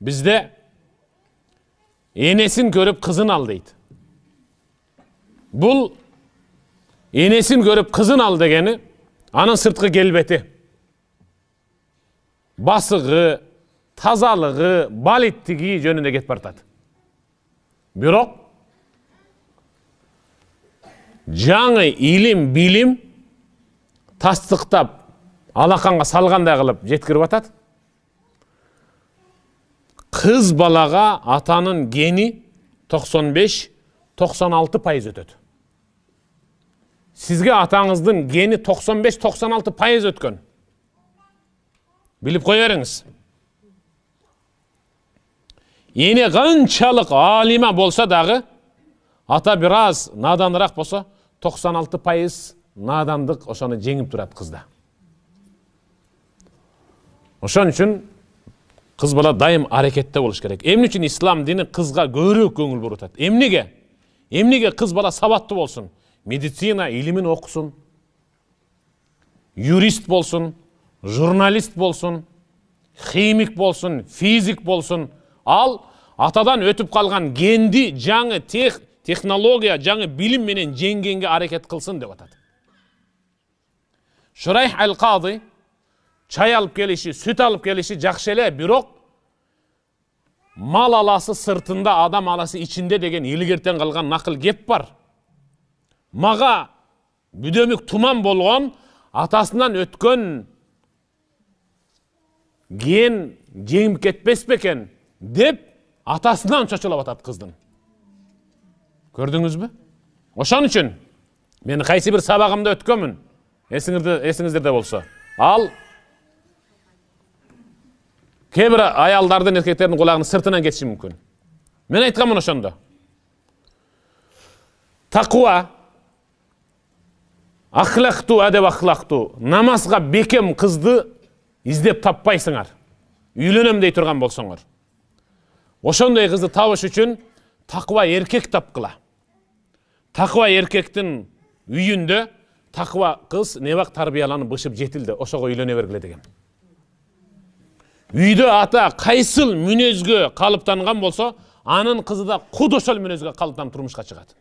Bizde enесин көріп қызын ал дейді. Бұл enесин көріп қызын ал дегені анын сыртқы келбеті, басығы, тазалығы, балеттігі жөнінде кетіп бартады. Бирок жаңы илим, билим тастықтап, алақанға салғандай қылып жеткіріп атады. Қыз балаға атанын гени 95-96% өтеді. Сізге атаңыздың гени 95-96% өткен. Біліп қойарыңыз. Ене қаншалық алима болса дағы, ата біраз наданырақ болса, 96% надандық ошаны жеңіп тұрады қызда. Ошон үшін қыз бала дайым арекетте болуш керек. Эмне үчүн ислам дини кызга көбүрөөк көңүл бурутат? Эмнеге? Эмнеге кыз бала сабаттуу болсун? Медицина илимин окусун, юрист болсун, журналист болсун, химик болсун, физик болсун. Ал атадан өтүп калган генди жаңы технология, жаңы билим менен жеңгенге аракет кылсын деп атат. Шурайх ал-Кади чай алып келиши, сүт алып келиши жакшы эле, бирок мал аласы сыртында, адам аласы ичинде деген илгертен калган накыл кеп бар. Мага бүдөмүк туман болгон, атасынан өткөн ген жеңип кетпес бекен деп атасынан чочулап атат кыздын. Көрдүңүзбү? Ошон үчүн мен кайсы бир сабагымда өткөнмүн. Эсиңиздерде болсо. Ал кейбір аялдардың, еркектердің құлағының сыртынан кетші мүмкін. Мен айтқанмын ошондо. Тақуа, ахлақту, әдеп ахлақту. Намазға бекем қызды издеп таппайсыңар. Үйленем дей тұрған болсоңар. Ошондой қызды табыш үчүн тақуа еркек тапқыла. Тақуа еркектің үйүндө тақуа қыз небақ тарбияланып бышып жетилди. Ошого үйлене бергиле деген. Үйдө ата кайсыл мүнөзгө калыптанган болсо, анын кызы да куд ошол мүнөзгө калыптанып турмушка чыгат.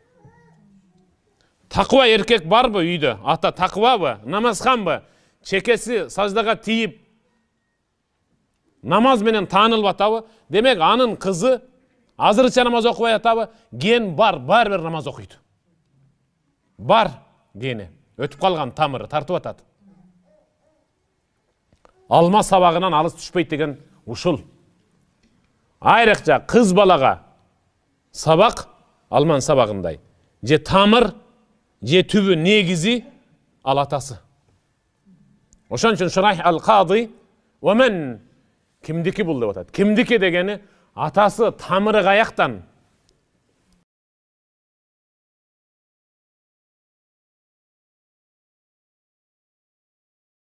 Тақуа еркек барбы үйдө? Ата тақуабы? Намазханбы? Чекеси саждага тийип намаз менен таанылып атабы? Демек анын кызы азырынча намаз окубай атабы? Ген бар, бир намаз окуйт. Бар гени. Өтүп калган тамыры тартып атат. Алма сабағынан алыс түшпейт деген ушул. Айрыкча кыз балага сабак алман сабагындай. Же тамыр, же түбү негизи ал атасы. Ошон үчүн Шурайх ал-Кади "Умен" кимдики бул деп атат. Кимдики дегени атасы тамыры каяктан,